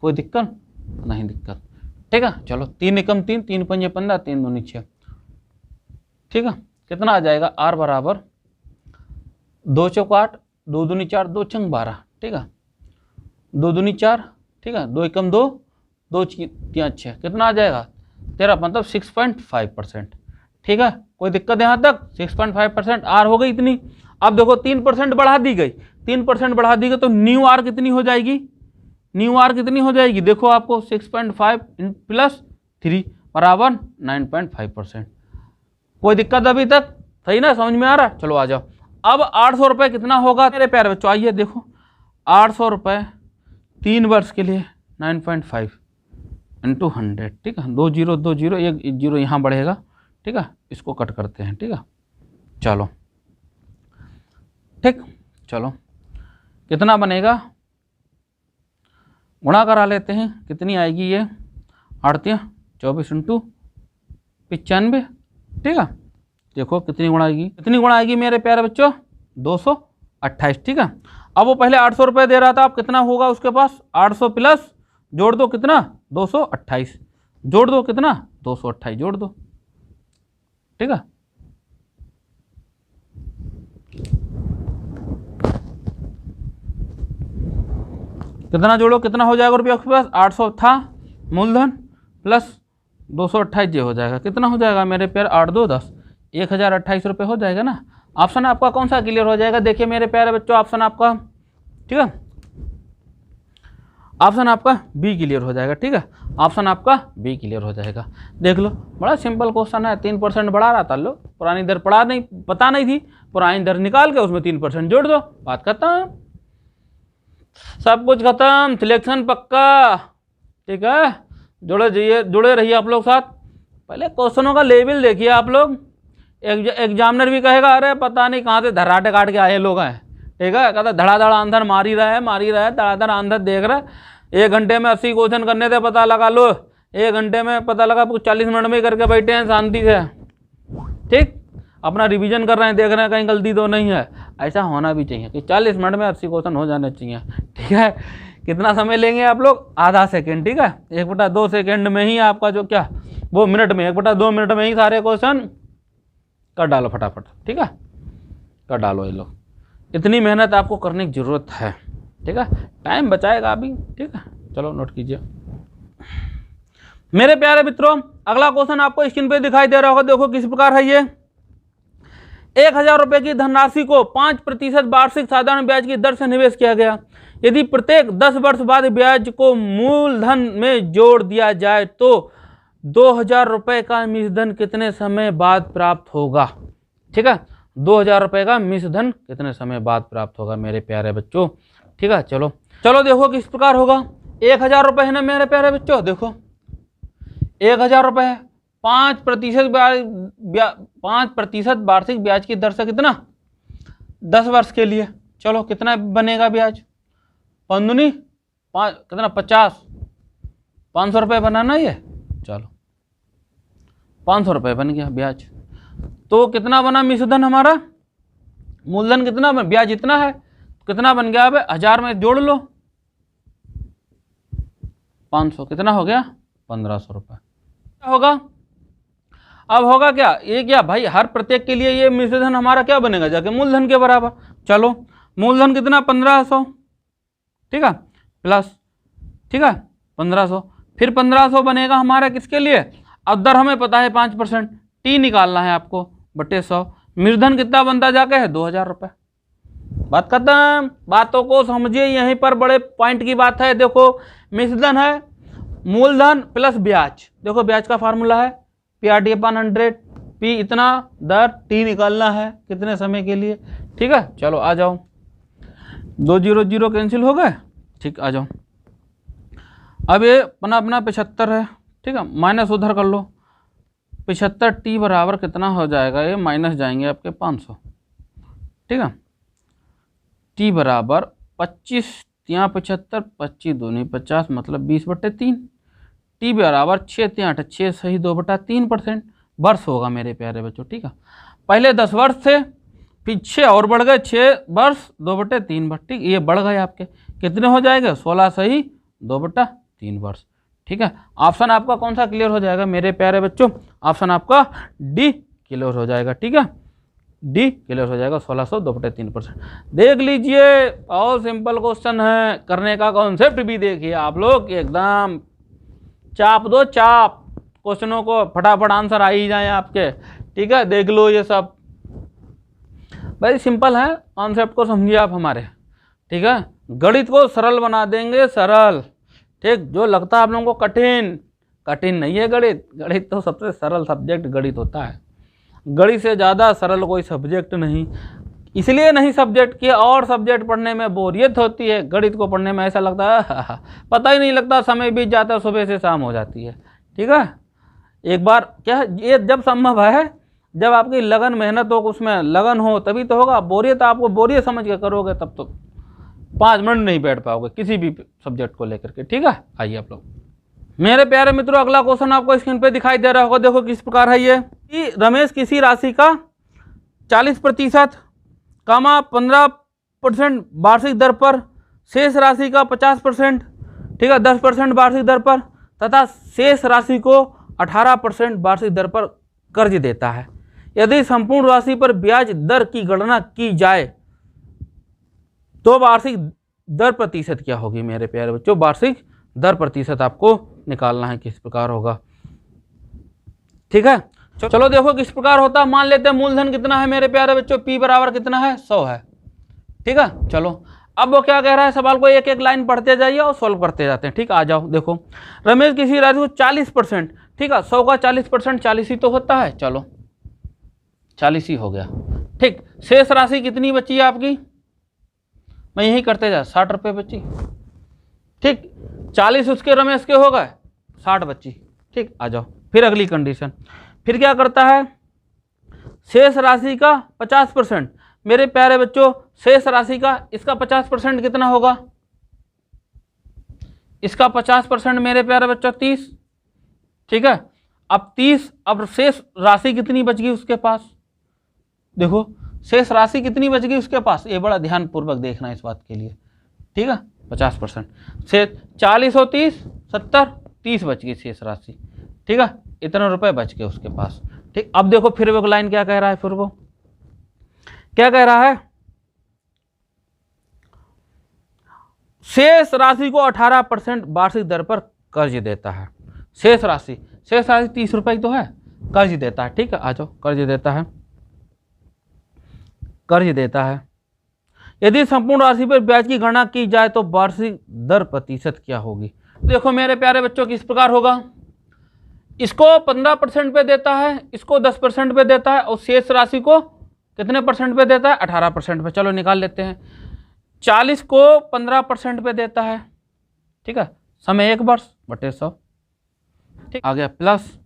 कोई दिक्कत नहीं दिक्कत, ठीक है। चलो 3 एकम 3, 3 पंजे 15, 3 दूनी 6, ठीक है। कितना आ जाएगा R बराबर 2 चौक 8, 2 दूनी 4, 2 छंग 12, ठीक है, 2 दूनी 4, ठीक है, 2 एकम 2, 2 3 6, कितना आ जाएगा 13, मतलब 6.5%, ठीक है। कोई दिक्कत यहाँ तक, 6.5% R हो गई इतनी। अब देखो 3% बढ़ा दी गई, 3% बढ़ा दी गई तो न्यू R कितनी हो जाएगी, न्यू R कितनी हो जाएगी, देखो आपको 6.5 + 3 बराबर 9.5%। कोई दिक्कत अभी तक, सही ना, समझ में आ रहा है। चलो आ जाओ। अब 800 रुपये कितना होगा मेरे प्यारे बच्चों, आइए देखो 800 रुपये 3 वर्ष के लिए 9.5 इंटू 100, ठीक है। 2 0 2 0, एक 0 यहाँ बढ़ेगा, ठीक है, इसको कट करते हैं, ठीक है। चलो ठीक, चलो कितना बनेगा, गुणा करा लेते हैं, कितनी आएगी ये 8 24 इंटू 95, ठीक है। देखो कितनी गुणा आएगी, कितनी गुणा आएगी मेरे प्यारे बच्चों 228, ठीक है। अब वो पहले 800 रुपये दे रहा था, अब कितना होगा उसके पास 800 प्लस जोड़ दो कितना 228, जोड़ दो कितना 228 जोड़ दो, ठीक है। कितना जोड़ो, कितना हो जाएगा रुपया आपके पास, 800 था मूलधन प्लस 228 ये हो जाएगा, कितना हो जाएगा मेरे प्यारे 8 2 10, 1028 रुपये हो जाएगा ना। ऑप्शन आपका कौन सा क्लियर हो जाएगा, देखिए मेरे प्यारे बच्चों ऑप्शन आपका, ठीक है, ऑप्शन आपका बी क्लियर हो जाएगा, ठीक है। ऑप्शन आपका बी क्लियर हो जाएगा। देख लो बड़ा सिंपल क्वेश्चन है, 3% बढ़ा रहा था, लो पुरानी दर पता नहीं थी, पुरानी दर निकाल के उसमें 3% जोड़ दो, बात खत्म, सब कुछ खत्म, सिलेक्शन पक्का, ठीक है। जुड़े रहिए आप लोग साथ। पहले क्वेश्चनों का लेवल देखिए आप लोग, एग्जामिनर भी कहेगा अरे पता नहीं कहाँ से धराटे काट के आए लोग हैं, ठीक है, कहता धड़ाधड़ आंसर मार ही रहा है, धड़ाधड़ आंसर देख रहा है। 1 घंटे में 80 क्वेश्चन करने थे, पता लगा लो 1 घंटे में पता लगा 40 मिनट में करके बैठे हैं शांति से, ठीक, अपना रिवीजन कर रहे हैं, देख रहे हैं कहीं गलती तो नहीं है। ऐसा होना भी चाहिए कि 40 मिनट में 80 क्वेश्चन हो जाने चाहिए, ठीक है। कितना समय लेंगे आप लोग, आधा सेकेंड, ठीक है, 1/2 सेकेंड में ही आपका जो क्या वो मिनट में 1/2 मिनट में ही सारे क्वेश्चन कर डालो फटाफट, ठीक है, कर डालो ये लोग। इतनी मेहनत आपको करने की ज़रूरत है, ठीक है, टाइम बचाएगा अभी, ठीक है। चलो नोट कीजिए मेरे प्यारे मित्रों, अगला क्वेश्चन आपको स्क्रीन पे दिखाई दे रहा होगा, देखो किस प्रकार है ये। 1000 रुपये की धनराशि को 5% वार्षिक साधारण ब्याज की दर से निवेश किया गया। यदि प्रत्येक 10 वर्ष बाद ब्याज को मूलधन में जोड़ दिया जाए तो 2000 रुपये का मिश्रधन कितने समय बाद प्राप्त होगा, ठीक है। 2000 रुपये का मिश्रधन कितने समय बाद प्राप्त होगा मेरे प्यारे बच्चों, ठीक है। चलो देखो किस प्रकार होगा। 1000 रुपये है ना मेरे प्यारे बच्चों, देखो 1000 रुपये है, 5% 5% वार्षिक ब्याज की दर से कितना, 10 वर्ष के लिए। चलो कितना बनेगा ब्याज, 5 दूनी 5 कितना 50, 500 रुपये बनाना ये, चलो 500 रुपये बन गया ब्याज। तो कितना बना मिश्रधन हमारा, मूलधन कितना बन, ब्याज इतना है, कितना बन गया, अब 1000 में जोड़ लो 500, कितना हो गया 1500 रुपये। क्या होगा, अब होगा क्या, ये क्या भाई, हर प्रत्येक के लिए ये मिश्रधन हमारा क्या बनेगा जाके, मूलधन के बराबर। चलो मूलधन कितना 1500, ठीक है, प्लस, ठीक है 1500, फिर 1500 बनेगा हमारा किसके लिए, अब दर हमें पता है 5%, टी निकालना है आपको बटे 100। मिश्रधन कितना बनता जाके है 2000 रुपये। बात खत्म, बातों को समझिए, यहीं पर बड़े पॉइंट की बात है। देखो मिश्रधन है मूलधन प्लस ब्याज, देखो ब्याज का फार्मूला है PRD/100, पी इतना, दर, टी निकालना है कितने समय के लिए, ठीक है। चलो आ जाओ, 2 0 0 कैंसिल हो गए, ठीक, आ जाओ। अब ये अपना 75 है, ठीक है, माइनस उधर कर लो, 75 टी बराबर कितना हो जाएगा, ये माइनस जाएंगे आपके 500, ठीक है, टी बराबर 25, यहाँ 75, 25 दूनी 50 मतलब 20/3, टी बराबर 6 3 8 6 सही 2/3% वर्ष होगा मेरे प्यारे बच्चों, ठीक है। पहले 10 वर्ष थे, फिर 6 और बढ़ गए, 6 वर्ष 2/3 वर्ष, ठीक, ये बढ़ गए आपके, कितने हो जाएगा 16 सही 2/3 वर्ष, ठीक है। ऑप्शन आपका कौन सा क्लियर हो जाएगा मेरे प्यारे बच्चों, ऑप्शन आपका डी क्लियर हो जाएगा, ठीक है, डी क्लियर हो जाएगा, 1600 2/3%। देख लीजिए, और सिंपल क्वेश्चन है, करने का कॉन्सेप्ट भी देखिए आप लोग, एकदम चाप दो चाप, क्वेश्चनों को फटाफट आंसर आ ही जाए आपके, ठीक है। देख लो ये सब भाई सिंपल है, कॉन्सेप्ट को समझिए आप हमारे, ठीक है। गणित को सरल बना देंगे, सरल, ठीक, जो लगता है आप लोगों को कठिन, कठिन नहीं है गणित, गणित तो सबसे सरल सब्जेक्ट गणित होता है, गणित से ज़्यादा सरल कोई सब्जेक्ट नहीं, इसलिए नहीं सब्जेक्ट कि और सब्जेक्ट पढ़ने में बोरियत होती है, गणित को पढ़ने में ऐसा लगता है पता ही नहीं लगता, समय बीत जाता है, सुबह से शाम हो जाती है, ठीक है। एक बार क्या, ये जब संभव है जब आपकी लगन मेहनत हो, उसमें लगन हो तभी तो होगा, बोरियत आपको बोरियत समझ के करोगे तब तो 5 मिनट नहीं बैठ पाओगे किसी भी सब्जेक्ट को लेकर के, ठीक है। आइए आप लोग मेरे प्यारे मित्रों, अगला क्वेश्चन आपको स्क्रीन पे दिखाई दे रहा होगा, देखो किस प्रकार है ये, कि रमेश किसी राशि का 40% 15% वार्षिक दर पर, शेष राशि का 50%, ठीक है 10% वार्षिक दर पर, तथा शेष राशि को 18% वार्षिक दर पर कर्ज देता है। यदि संपूर्ण राशि पर ब्याज दर की गणना की जाए तो वार्षिक दर प्रतिशत क्या होगी मेरे प्यारे बच्चों, वार्षिक दर प्रतिशत आपको निकालना है, किस प्रकार होगा, ठीक है। चलो देखो किस प्रकार होता है, मान लेते हैं मूलधन कितना है मेरे प्यारे बच्चों, पी बराबर कितना है 100 है, ठीक है। चलो अब वो क्या कह रहा है, सवाल को एक एक लाइन पढ़ते जाइए और सॉल्व करते जाते हैं, ठीक। आ जाओ, देखो रमेश किसी राशि को 40%, ठीक है, 100 का 40% 40 ही तो होता है, चलो 40 ही हो गया, ठीक। शेष राशि कितनी बची है आपकी, मैं यही करते जा, 60 रुपये बची, ठीक, 40 उसके रमेश के हो गए, 60 बची, ठीक। आ जाओ फिर अगली कंडीशन, फिर क्या करता है, शेष राशि का 50%, मेरे प्यारे बच्चों शेष राशि का इसका 50% कितना होगा, इसका 50% मेरे प्यारे बच्चों 30, ठीक है। अब 30, अब शेष राशि कितनी बच गई उसके पास, देखो शेष राशि कितनी बच गई उसके पास, ये बड़ा ध्यान पूर्वक देखना इस बात के लिए, ठीक है। 50% से 40 और 30 70, 30 बच गई शेष राशि, ठीक है, इतने रुपए बच गए उसके पास, ठीक। अब देखो फिर वो लाइन क्या कह रहा है, फिर वो क्या कह रहा है, शेष राशि को 18% वार्षिक दर पर कर्ज देता है, शेष राशि 30 रुपए तो है, कर्ज देता है, ठीक है। आ जाओ, कर्ज देता है, कर्ज देता है। यदि संपूर्ण राशि पर ब्याज की गणना की जाए तो वार्षिक दर प्रतिशत क्या होगी, देखो मेरे प्यारे बच्चों किस प्रकार होगा, इसको 15% पे देता है, इसको 10% पे देता है, और शेष राशि को कितने परसेंट पे देता है, 18% पे। चलो निकाल लेते हैं, 40 को 15% पे देता है, ठीक है, समय 1 वर्ष बटे 100, ठीक। आ गया प्लस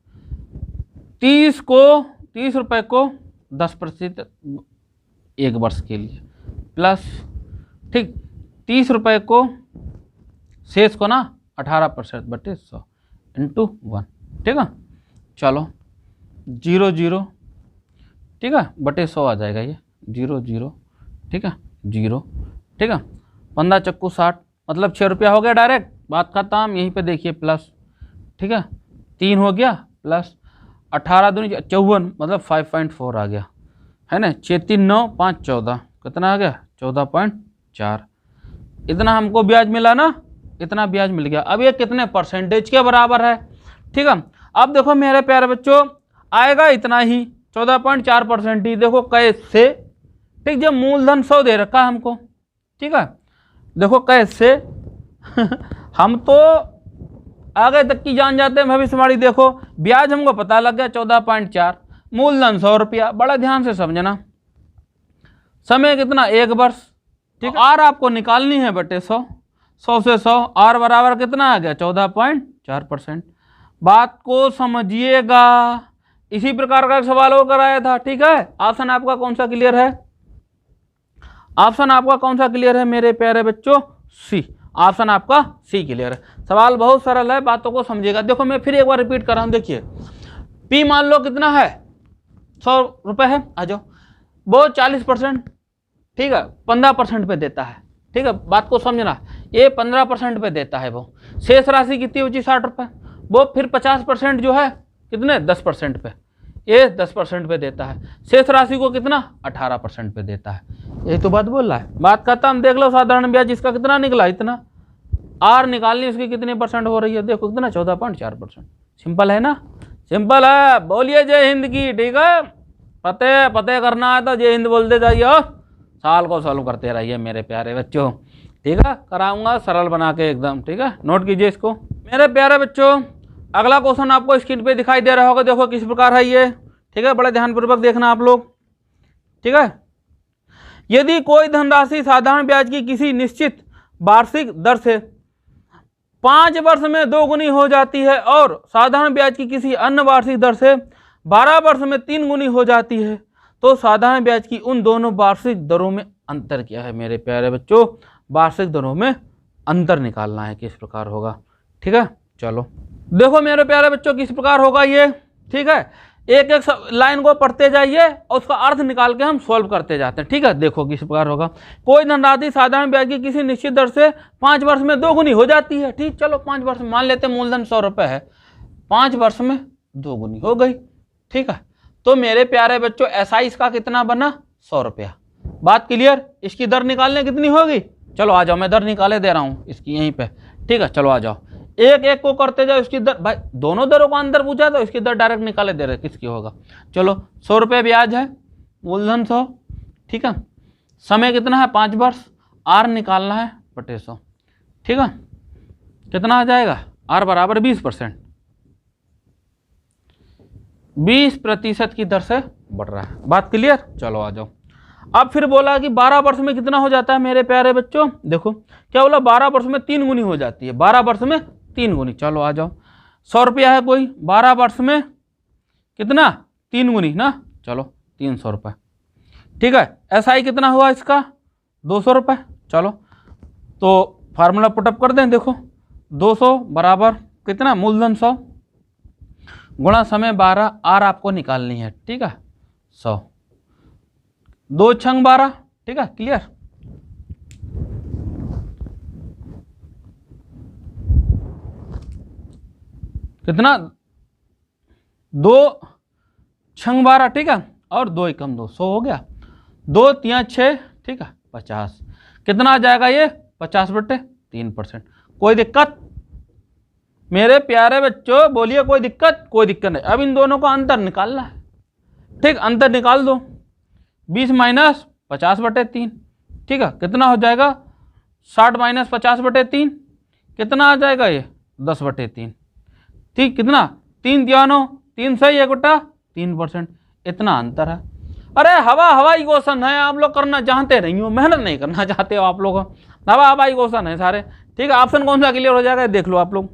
30 रुपये को 10% 1 वर्ष के लिए प्लस, ठीक, 30 रुपये को शेष को ना 18% बटे 100 इंटू 1, ठीक है। चलो 0 0, ठीक है, बटे 100 आ जाएगा ये 0 0, ठीक है 0, ठीक है। 15 चक्कू 60 मतलब 6 रुपया हो गया डायरेक्ट, बात खत्म। यहीं पे देखिए प्लस, ठीक है, 3 हो गया प्लस 18 दूनी 54 मतलब 5.4 आ गया, है ना। 6 3 9 5 14 कितना आ गया 14.4। इतना हमको ब्याज मिला ना, इतना ब्याज मिल गया। अब ये कितने परसेंटेज के बराबर है, ठीक है। अब देखो मेरे प्यारे बच्चों, आएगा इतना ही 14.4% ही। देखो कैसे, ठीक, जब मूलधन 100 दे रखा है हमको, ठीक है, देखो कैसे हम तो आगे तक की जान जाते हैं भविष्यवाणी। देखो ब्याज हमको पता लग गया 14.4, मूलधन 100 रुपया, बड़ा ध्यान से समझना। समय कितना 1 वर्ष, ठीक। आर आपको निकालनी है बटे 100, 100 से 100, आर बराबर कितना आ गया 14.4%। बात को समझिएगा। इसी प्रकार का एक सवाल और कराया था, ठीक है। ऑप्शन आपका कौन सा क्लियर है? ऑप्शन आपका कौन सा क्लियर है मेरे प्यारे बच्चों? सी। ऑप्शन आपका सी क्लियर है। सवाल बहुत सरल है, बातों को समझिएगा। देखो मैं फिर एक बार रिपीट कर रहा हूं, देखिए पी मान लो कितना है 100 रुपये है, आ जाओ, वो 40%, ठीक है, 15% पे देता है, ठीक है, बात को समझना। ये 15% पे देता है, वो शेष राशि कितनी बची 60 रुपये, वो फिर 50% जो है कितने 10% पे, ये 10% पे देता है। शेष राशि को कितना 18% पे देता है। यही तो बात बोल रहा है। बात खत्म। देख लो साधारण ब्याज इसका कितना निकला, इतना। आर निकालनी उसकी कितनी परसेंट हो रही है, देखो कितना 14.4%। सिंपल है ना, सिंपल है। बोलिए जय हिंद की, ठीक है। पते करना है तो जय हिंद बोलते जाइए, साल को सॉल्व करते रहिए मेरे प्यारे बच्चों, ठीक है। कराऊंगा सरल बना के एकदम, ठीक है। नोट कीजिए इसको मेरे प्यारे बच्चों। अगला क्वेश्चन आपको स्क्रीन पे दिखाई दे रहा होगा, देखो किस प्रकार है ये, ठीक है। बड़े ध्यानपूर्वक देखना आप लोग, ठीक है। यदि कोई धनराशि साधारण ब्याज की किसी निश्चित वार्षिक दर से 5 वर्ष में 2 गुनी हो जाती है और साधारण ब्याज की किसी अन्य वार्षिक दर से 12 वर्ष में 3 गुनी हो जाती है, तो साधारण ब्याज की उन दोनों वार्षिक दरों में अंतर क्या है मेरे प्यारे बच्चों? वार्षिक दरों में अंतर निकालना है, किस प्रकार होगा, ठीक है। चलो देखो मेरे प्यारे बच्चों किस प्रकार होगा ये, ठीक है। एक एक लाइन को पढ़ते जाइए और उसका अर्थ निकाल के हम सॉल्व करते जाते हैं, ठीक है। देखो किस प्रकार होगा। कोई धनराशि साधारण ब्याज की किसी निश्चित दर से 5 वर्ष में 2 गुनी हो जाती है, ठीक। चलो 5 वर्ष मान लेते हैं, मूलधन 100 रुपये है, 5 वर्ष में 2 गुनी हो गई, ठीक है। तो मेरे प्यारे बच्चों ऐसा ही इसका कितना बना 100 रुपया। बात क्लियर? इसकी दर निकालने कितनी होगी? चलो आ जाओ, मैं दर निकाले दे रहा हूँ इसकी यहीं पे, ठीक है। चलो आ जाओ, एक एक को करते जाओ। इसकी दर, भाई दोनों दरों का अंतर पूछा तो इसकी दर डायरेक्ट निकाले दे रहे, किसकी होगा। चलो 100 रुपये ब्याज है, मूलधन 100, ठीक है। समय कितना है 5 वर्ष, आर निकालना है बटे 100, ठीक है। कितना आ जाएगा? आर बराबर 20%, 20% की दर से बढ़ रहा है। बात क्लियर? चलो आ जाओ। अब फिर बोला कि 12 वर्ष में कितना हो जाता है मेरे प्यारे बच्चों? देखो क्या बोला, 12 वर्ष में 3 गुनी हो जाती है, 12 वर्ष में 3 गुनी। चलो आ जाओ, 100 रुपया है कोई, 12 वर्ष में कितना 3 गुनी ना, चलो 300 रुपये, ठीक है। एसआई कितना हुआ इसका 200 रुपये। चलो तो फार्मूला पुटअप कर दें, देखो 200 बराबर कितना, मूलधन 100 गुणा समय 12, आर आपको निकालनी है, ठीक है। 100 2 छंग 12, ठीक है। क्लियर? कितना 2 छंग 12, ठीक है, और 2 एकम 2, 100 हो गया। 2 3 6, ठीक है, 50। कितना आ जाएगा ये 50 बटे 3%। कोई दिक्कत मेरे प्यारे बच्चों? बोलिए कोई दिक्कत? कोई दिक्कत नहीं। अब इन दोनों का अंतर निकालना है, ठीक। अंतर निकाल दो, 20 माइनस 50 बटे 3, ठीक है। कितना हो जाएगा 60 माइनस 50 बटे 3, कितना आ जाएगा ये 10 बटे 3, ठीक। कितना 3 9, 3 सही 1 बटा 3%, इतना अंतर है। अरे हवाई क्वेश्चन है, आप लोग करना चाहते नहीं हो, मेहनत नहीं करना चाहते हो आप लोग, हवाई क्वेश्चन है सारे, ठीक है। ऑप्शन कौन सा क्लियर हो जाएगा देख लो आप लोग,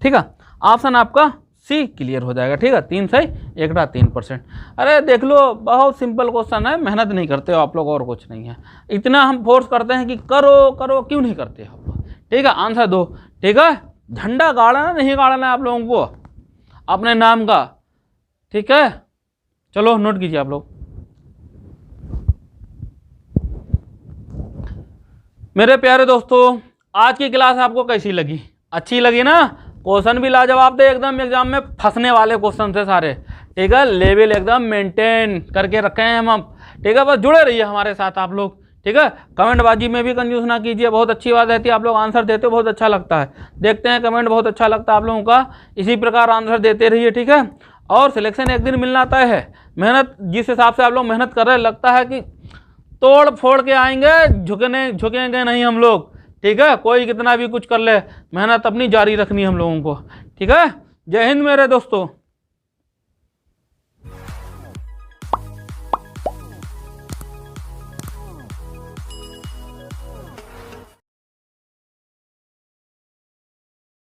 ठीक है। ऑप्शन आपका सी क्लियर हो जाएगा। ठीक है, 3 सही 1.3%। अरे देख लो, बहुत सिंपल क्वेश्चन है, मेहनत नहीं करते हो आप लोग, और कुछ नहीं है। इतना हम फोर्स करते हैं कि करो करो, क्यों नहीं करते आप लोग? ठीक है, आंसर दो। ठीक है, झंडा गाड़ना नहीं गाड़ना है आप लोगों को अपने नाम का। ठीक है, चलो नोट कीजिए आप लोग। मेरे प्यारे दोस्तों, आज की क्लास आपको कैसी लगी? अच्छी लगी ना? क्वेश्चन भी लाजवाब थे एकदम, एग्जाम में फंसने वाले क्वेश्चन थे सारे। ठीक है, लेवल एकदम मेंटेन करके रखे हैं हम। ठीक है, बस जुड़े रहिए हमारे साथ आप लोग। ठीक है, कमेंटबाजी में भी कंफ्यूज ना कीजिए, बहुत अच्छी बात रहती है, आप लोग आंसर देते हो, बहुत अच्छा लगता है। देखते हैं कमेंट, बहुत अच्छा लगता है आप लोगों का। इसी प्रकार आंसर देते रहिए। ठीक है, और सिलेक्शन एक दिन मिलना तय है। मेहनत जिस हिसाब से आप लोग मेहनत कर रहे हैं, लगता है कि तोड़ फोड़ के आएंगे, झुकेंगे नहीं हम लोग। ठीक है, कोई कितना भी कुछ कर ले, मेहनत अपनी जारी रखनी हम लोगों को। ठीक है, जय हिंद मेरे दोस्तों।